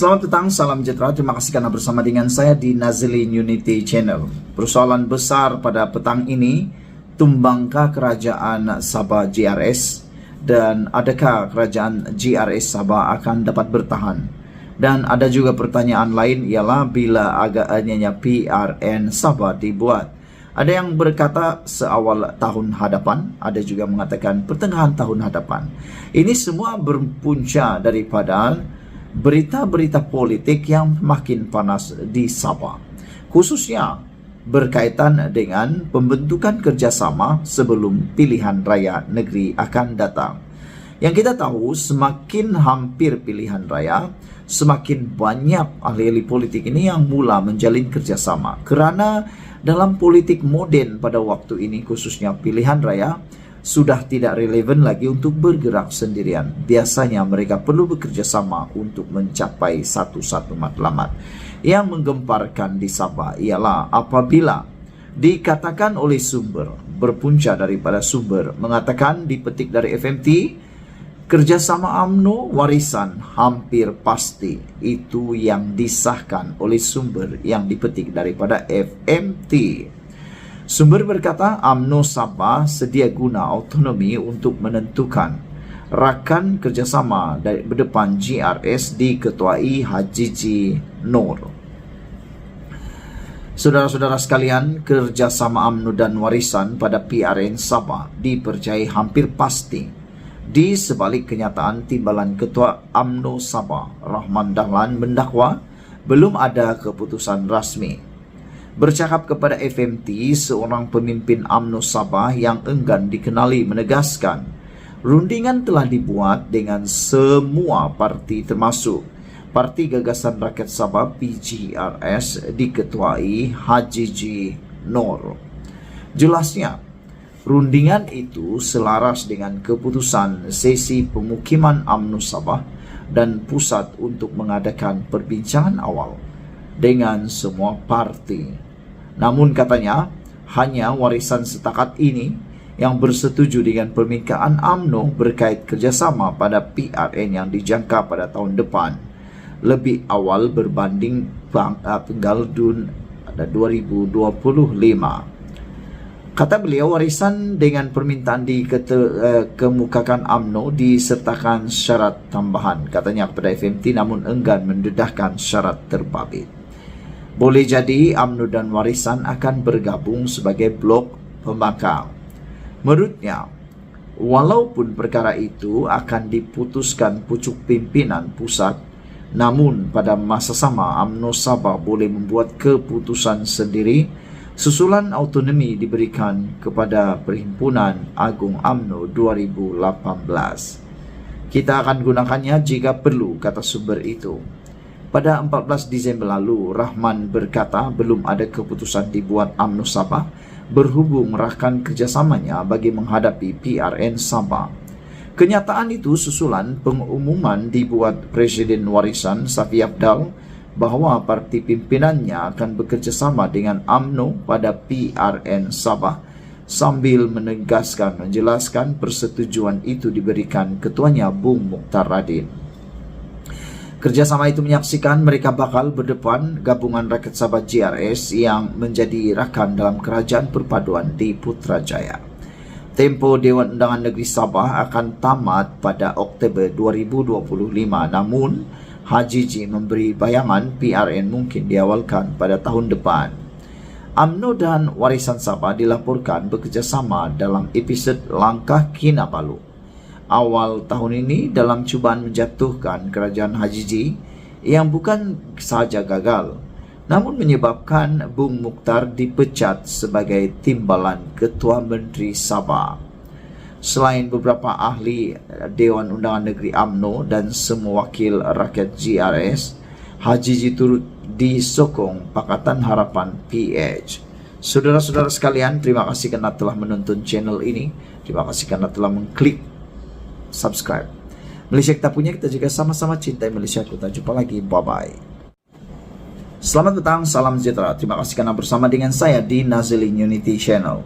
Selamat petang, salam sejahtera. Terima kasih karena bersama dengan saya di Nazilin Unity Channel. Persoalan besar pada petang ini, tumbangkah kerajaan Sabah GRS dan adakah kerajaan GRS Sabah akan dapat bertahan? Dan ada juga pertanyaan lain ialah bila agaknya PRN Sabah dibuat. Ada yang berkata seawal tahun hadapan, ada juga mengatakan pertengahan tahun hadapan. Ini semua berpunca daripada berita-berita politik yang makin panas di Sabah, khususnya berkaitan dengan pembentukan kerjasama sebelum pilihan raya negeri akan datang. Yang kita tahu, semakin hampir pilihan raya, semakin banyak ahli-ahli politik ini yang mula menjalin kerjasama. Kerana dalam politik moden pada waktu ini, khususnya pilihan raya, sudah tidak relevan lagi untuk bergerak sendirian. Biasanya mereka perlu bekerja sama untuk mencapai satu matlamat. Yang menggemparkan di Sabah ialah apabila dikatakan oleh sumber, berpunca daripada sumber, mengatakan dipetik dari FMT, kerjasama UMNO warisan hampir pasti. Itu yang disahkan oleh sumber yang dipetik daripada FMT. Sumber berkata UMNO Sabah sedia guna autonomi untuk menentukan rakan kerjasama dari berdepan GRS diketuai Haji G. Noor. Saudara-saudara sekalian, kerjasama UMNO dan warisan pada PRN Sabah dipercayai hampir pasti. Di sebalik kenyataan, timbalan Ketua UMNO Sabah Rahman Dahlan mendakwa belum ada keputusan rasmi. Bercakap kepada FMT, seorang pemimpin UMNO Sabah yang enggan dikenali menegaskan, rundingan telah dibuat dengan semua parti termasuk Parti Gagasan Rakyat Sabah PGRS diketuai Haji G. Noor. Jelasnya, rundingan itu selaras dengan keputusan sesi pemukiman UMNO Sabah dan pusat untuk mengadakan perbincangan awal dengan semua parti. Namun katanya, hanya warisan setakat ini yang bersetuju dengan permintaan UMNO berkait kerjasama pada PRN yang dijangka pada tahun depan, lebih awal berbanding tanggal Jun 2025. Kata beliau, warisan dengan permintaan dikemukakan UMNO disertakan syarat tambahan, katanya kepada FMT, namun enggan mendedahkan syarat terbabit. Boleh jadi UMNO dan warisan akan bergabung sebagai blok pembangkang. Menurutnya, walaupun perkara itu akan diputuskan pucuk pimpinan pusat, namun pada masa sama UMNO Sabah boleh membuat keputusan sendiri susulan autonomi diberikan kepada Perhimpunan Agung UMNO 2018. Kita akan gunakannya jika perlu, kata sumber itu. Pada 14 Disember lalu, Rahman berkata belum ada keputusan dibuat UMNO Sabah berhubung rakan kerjasamanya bagi menghadapi PRN Sabah. Kenyataan itu susulan pengumuman dibuat Presiden Warisan Safi Abdal bahawa parti pimpinannya akan bekerjasama dengan UMNO pada PRN Sabah sambil menjelaskan persetujuan itu diberikan ketuanya Bung Mukhtar Radin. Kerjasama itu menyaksikan mereka bakal berdepan Gabungan Rakyat Sabah GRS yang menjadi rakan dalam kerajaan perpaduan di Putrajaya. Tempoh Dewan Undangan Negeri Sabah akan tamat pada Oktober 2025, namun Haji G memberi bayangan PRN mungkin diawalkan pada tahun depan. UMNO dan Warisan Sabah dilaporkan bekerjasama dalam episod Langkah Kinabalu awal tahun ini dalam cubaan menjatuhkan kerajaan Haji G yang bukan sahaja gagal, namun menyebabkan Bung Mukhtar dipecat sebagai timbalan Ketua Menteri Sabah. Selain beberapa ahli Dewan Undangan Negeri UMNO dan semua wakil rakyat GRS, Haji G turut disokong Pakatan Harapan PH. Saudara-saudara sekalian, terima kasih kerana telah menonton channel ini. Terima kasih kerana telah mengklik subscribe. Malaysia kita punya, kita juga sama-sama cintai Malaysia. Kita jumpa lagi, bye-bye. Selamat petang, salam sejahtera. Terima kasih kerana bersama dengan saya di Nazilin Unity Channel.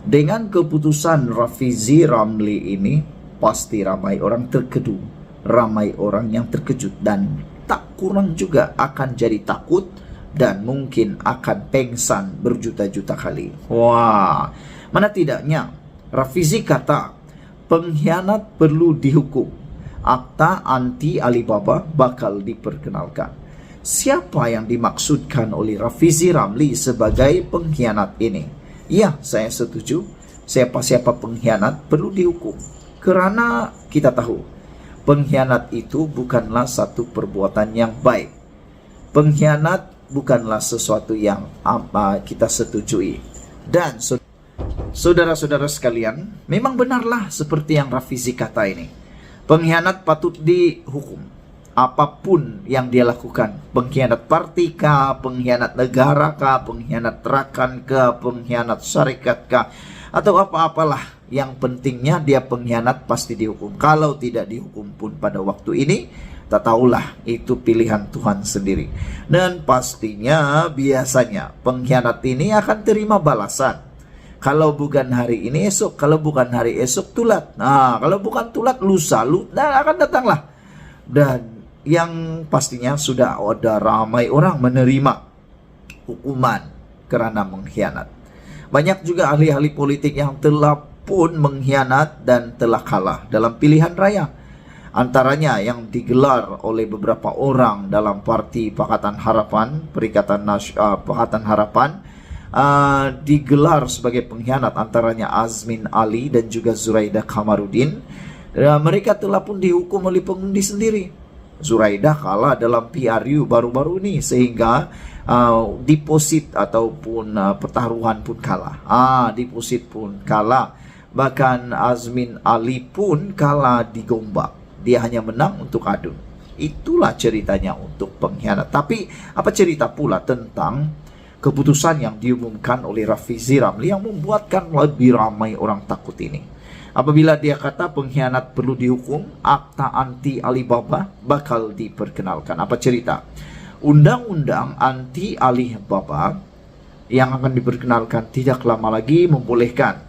Dengan keputusan Rafizi Ramli ini, pasti ramai orang terkedu, ramai orang yang terkejut dan tak kurang juga akan jadi takut dan mungkin akan pengsan berjuta-juta kali. Wah, mana tidaknya Rafizi kata pengkhianat perlu dihukum. Akta anti Alibaba bakal diperkenalkan. Siapa yang dimaksudkan oleh Rafizi Ramli sebagai pengkhianat ini? Ya, saya setuju. Siapa-siapa pengkhianat perlu dihukum. Kerana kita tahu, pengkhianat itu bukanlah satu perbuatan yang baik. Pengkhianat bukanlah sesuatu yang kita setujui. Dan saudara-saudara sekalian, memang benarlah seperti yang Rafizi kata ini. Pengkhianat patut dihukum. Apapun yang dia lakukan, pengkhianat parti kah, pengkhianat negara kah, pengkhianat rakan kah, pengkhianat syarikat kah, atau apa-apalah, yang pentingnya dia pengkhianat pasti dihukum. Kalau tidak dihukum pun pada waktu ini, tak tahulah, itu pilihan Tuhan sendiri. Dan pastinya biasanya pengkhianat ini akan terima balasan. Kalau bukan hari ini esok, kalau bukan hari esok tulat. Nah, kalau bukan tulat lusa, akan datanglah. Dan yang pastinya sudah ada ramai orang menerima hukuman kerana mengkhianat. Banyak juga ahli-ahli politik yang telah pun mengkhianat dan telah kalah dalam pilihan raya. Antaranya yang digelar oleh beberapa orang dalam Parti Pakatan Harapan, Pakatan Harapan, digelar sebagai pengkhianat, antaranya Azmin Ali dan juga Zuraidah Kamarudin. Mereka telah pun dihukum oleh pengundi sendiri. Zuraidah kalah dalam PRU baru-baru ini, sehingga deposit ataupun pertaruhan pun kalah. Deposit pun kalah. Bahkan Azmin Ali pun kalah di Gombak. Dia hanya menang untuk adun. Itulah ceritanya untuk pengkhianat. Tapi apa cerita pula tentang keputusan yang diumumkan oleh Rafizi Ramli yang membuatkan lebih ramai orang takut ini? Apabila dia kata pengkhianat perlu dihukum, akta anti Alibaba bakal diperkenalkan. Apa cerita? Undang-undang anti Alibaba yang akan diperkenalkan tidak lama lagi membolehkan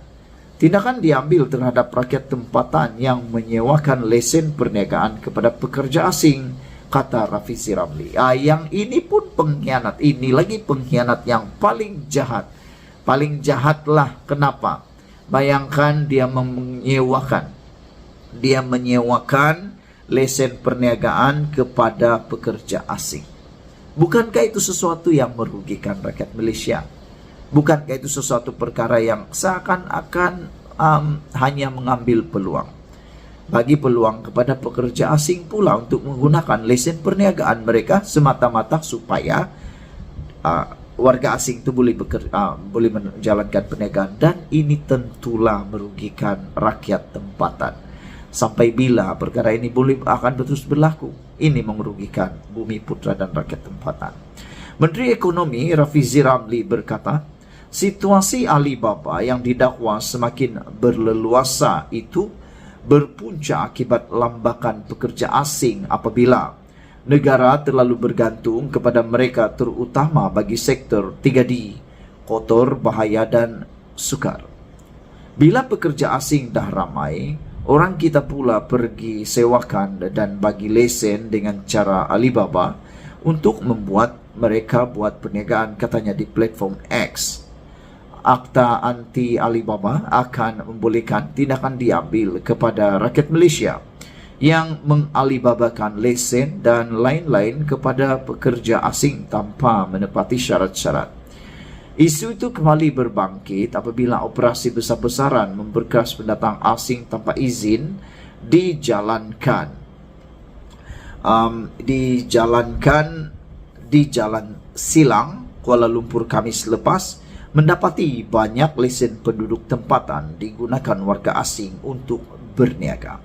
tindakan diambil terhadap rakyat tempatan yang menyewakan lesen perniagaan kepada pekerja asing, kata Rafizi Ramli. Yang ini pun pengkhianat. Ini lagi pengkhianat yang paling jahat. Paling jahatlah. Kenapa? Bayangkan dia menyewakan lesen perniagaan kepada pekerja asing. Bukankah itu sesuatu yang merugikan rakyat Malaysia? Bukankah itu sesuatu perkara yang seakan-akan hanya mengambil peluang? Bagi peluang kepada pekerja asing pula untuk menggunakan lesen perniagaan mereka semata-mata supaya warga asing itu boleh menjalankan perniagaan. Dan ini tentulah merugikan rakyat tempatan. Sampai bila perkara ini akan terus berlaku? Ini merugikan Bumi Putra dan rakyat tempatan. Menteri Ekonomi Rafizi Ramli berkata, situasi Alibaba yang didakwa semakin berleluasa itu berpunca akibat lambakan pekerja asing apabila negara terlalu bergantung kepada mereka, terutama bagi sektor 3D, kotor, bahaya dan sukar. Bila pekerja asing dah ramai, orang kita pula pergi sewakan dan bagi lesen dengan cara Alibaba untuk membuat mereka buat perniagaan, katanya di platform X. Akta anti Alibaba akan membolehkan tindakan diambil kepada rakyat Malaysia yang mengalibabakan lesen dan lain-lain kepada pekerja asing tanpa menepati syarat-syarat. Isu itu kembali berbangkit apabila operasi besar-besaran memberkas pendatang asing tanpa izin dijalankan di Jalan Silang, Kuala Lumpur Khamis lepas, mendapati banyak lesen penduduk tempatan digunakan warga asing untuk berniaga.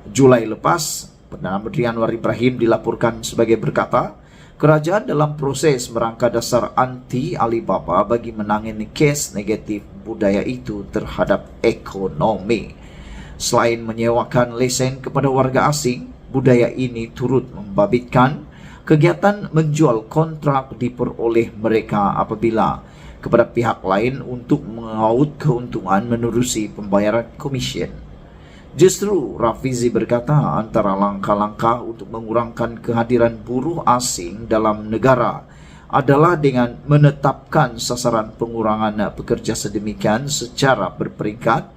Julai lepas, Perdana Menteri Anwar Ibrahim dilaporkan sebagai berkata, kerajaan dalam proses merangka dasar anti Alibaba bagi menangani kes negatif budaya itu terhadap ekonomi. Selain menyewakan lesen kepada warga asing, budaya ini turut membabitkan kegiatan menjual kontrak diperoleh mereka apabila kepada pihak lain untuk mengaut keuntungan menerusi pembayaran komisen. Justru Rafizi berkata antara langkah-langkah untuk mengurangkan kehadiran buruh asing dalam negara adalah dengan menetapkan sasaran pengurangan pekerja sedemikian secara berperingkat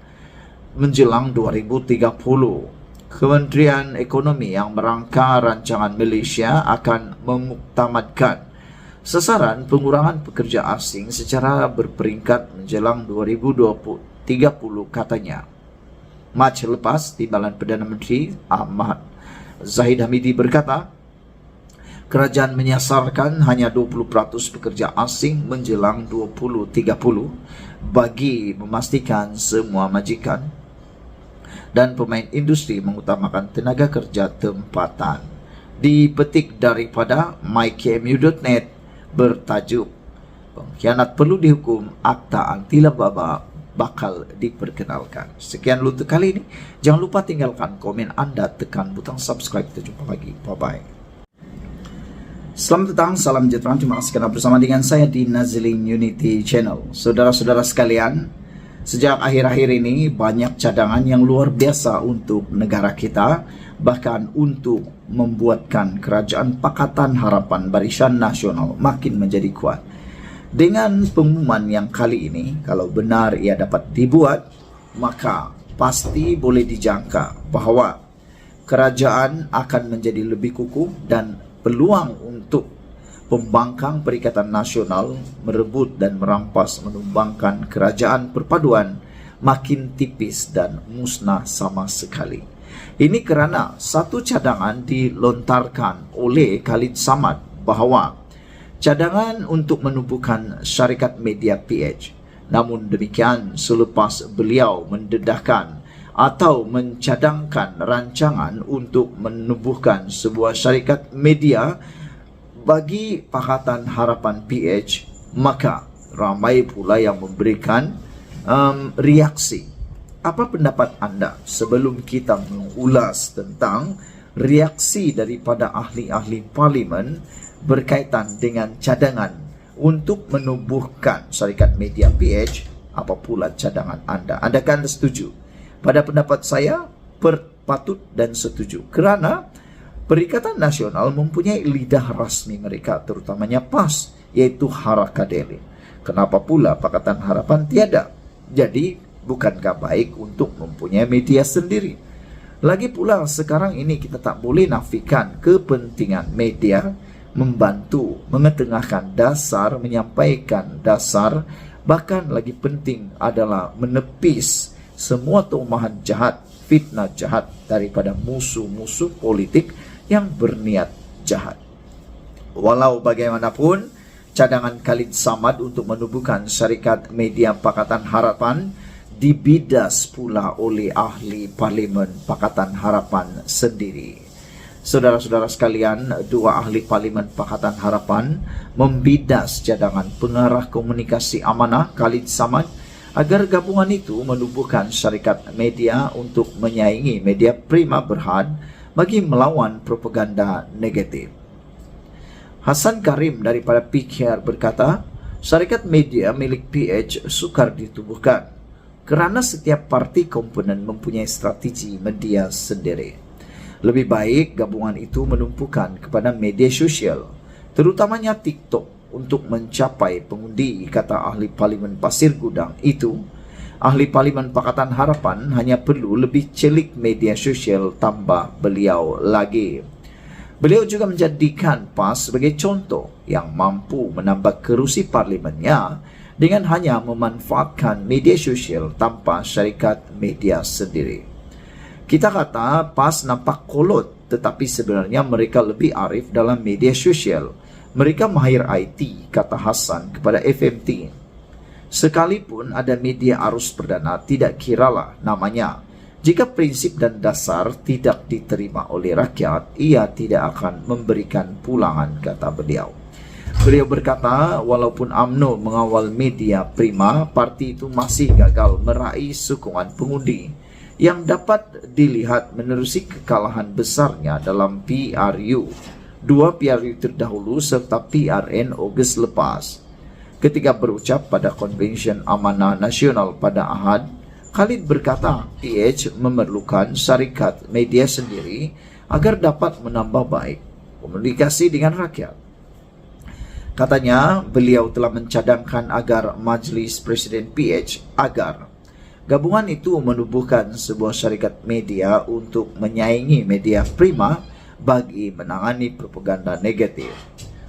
menjelang 2030. Kementerian Ekonomi yang merangka rancangan Malaysia akan memuktamadkan sasaran pengurangan pekerja asing secara berperingkat menjelang 2030 katanya. Mac lepas, Timbalan Perdana Menteri Ahmad Zahid Hamidi berkata, kerajaan menyasarkan hanya 20% pekerja asing menjelang 2030 bagi memastikan semua majikan dan pemain industri mengutamakan tenaga kerja tempatan. Dipetik daripada myKMU.net bertajuk pengkhianat perlu dihukum, Akta Anti Laba bakal diperkenalkan. Sekian untuk kali ini. Jangan lupa tinggalkan komen anda, tekan butang subscribe. Kita jumpa lagi. Bye-bye. Selamat datang, salam sejahtera. Terima kasih kerana bersama dengan saya di Nazlin Unity Channel. Saudara-saudara sekalian, sejak akhir-akhir ini banyak cadangan yang luar biasa untuk negara kita, bahkan untuk membuatkan Kerajaan Pakatan Harapan Barisan Nasional makin menjadi kuat. Dengan pengumuman yang kali ini, kalau benar ia dapat dibuat, maka pasti boleh dijangka bahawa kerajaan akan menjadi lebih kukuh dan peluang untuk pembangkang Perikatan Nasional merebut dan merampas menumbangkan kerajaan perpaduan makin tipis dan musnah sama sekali. Ini kerana satu cadangan dilontarkan oleh Khalid Samad bahawa cadangan untuk menubuhkan syarikat media PH. Namun demikian, selepas beliau mendedahkan atau mencadangkan rancangan untuk menubuhkan sebuah syarikat media bagi Pakatan Harapan PH, maka ramai pula yang memberikan reaksi. Apa pendapat anda sebelum kita mengulas tentang reaksi daripada ahli-ahli parlimen berkaitan dengan cadangan untuk menubuhkan syarikat media PH? Apa pula cadangan anda? Anda kan setuju? Pada pendapat saya, patut dan setuju. Kerana Perikatan Nasional mempunyai lidah rasmi mereka, terutamanya PAS, iaitu Harakadeli. Kenapa pula Pakatan Harapan tiada? Jadi, bukankah baik untuk mempunyai media sendiri? Lagi pula, sekarang ini kita tak boleh nafikan kepentingan media membantu, mengetengahkan dasar, menyampaikan dasar, bahkan lagi penting adalah menepis semua tumahan jahat, fitnah jahat daripada musuh-musuh politik yang berniat jahat. Walau bagaimanapun, cadangan Khalid Samad untuk menubuhkan syarikat media Pakatan Harapan dibidas pula oleh ahli parlimen Pakatan Harapan sendiri. Saudara-saudara sekalian, dua ahli parlimen Pakatan Harapan membidas cadangan pengarah komunikasi amanah Khalid Samad agar gabungan itu menubuhkan syarikat media untuk menyaingi media Prima Berhad bagi melawan propaganda negatif. Hasan Karim daripada PKR berkata, syarikat media milik PH sukar ditubuhkan kerana setiap parti komponen mempunyai strategi media sendiri. Lebih baik gabungan itu menumpukan kepada media sosial, terutamanya TikTok, untuk mencapai pengundi, kata ahli parlimen Pasir Gudang itu. Ahli parlimen Pakatan Harapan hanya perlu lebih celik media sosial, tambah beliau lagi. Beliau juga menjadikan PAS sebagai contoh yang mampu menambah kerusi parlimennya dengan hanya memanfaatkan media sosial tanpa syarikat media sendiri. Kita kata PAS nampak kolot, tetapi sebenarnya mereka lebih arif dalam media sosial. Mereka mahir IT, kata Hasan kepada FMT. Sekalipun ada media arus perdana, tidak kiralah namanya. Jika prinsip dan dasar tidak diterima oleh rakyat, ia tidak akan memberikan pulangan, kata beliau. Beliau berkata, walaupun UMNO mengawal media Prima, parti itu masih gagal meraih sokongan pengundi yang dapat dilihat menerusi kekalahan besarnya dalam PRU, dua PRU terdahulu serta PRN Ogos lepas. Ketika berucap pada Konvensyen Amanah Nasional pada Ahad, Khalid berkata, PH memerlukan syarikat media sendiri agar dapat menambah baik komunikasi dengan rakyat. Katanya, beliau telah mencadangkan agar Majlis Presiden PH agar gabungan itu menubuhkan sebuah syarikat media untuk menyaingi media prima bagi menangani propaganda negatif.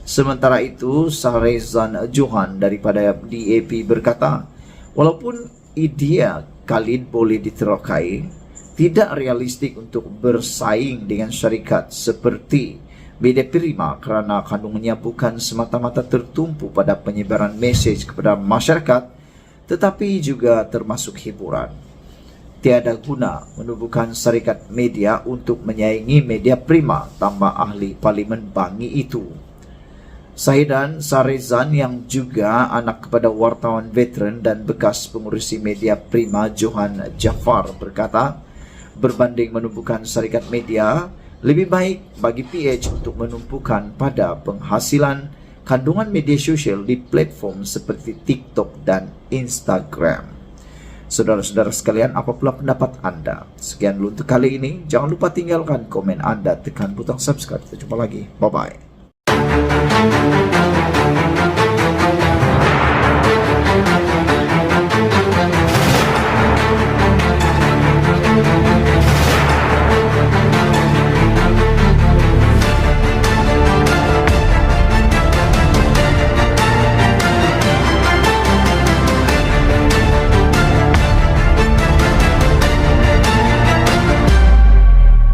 Sementara itu, Sarezan Johan daripada DAP berkata, walaupun idea Khalid boleh diterokai, tidak realistik untuk bersaing dengan syarikat seperti media prima kerana kandungannya bukan semata-mata tertumpu pada penyebaran mesej kepada masyarakat, tetapi juga termasuk hiburan. Tiada guna menubuhkan syarikat media untuk menyaingi media prima, tambah ahli Parlimen Bangi itu. Sahidan Sarezan yang juga anak kepada wartawan veteran dan bekas pengurusi media prima Johan Jafar berkata, berbanding menumpukan syarikat media, lebih baik bagi PH untuk menumpukan pada penghasilan kandungan media sosial di platform seperti TikTok dan Instagram. Saudara-saudara sekalian, apabila pendapat anda? Sekian dulu untuk kali ini. Jangan lupa tinggalkan komen anda, tekan butang subscribe. Kita jumpa lagi. Bye-bye.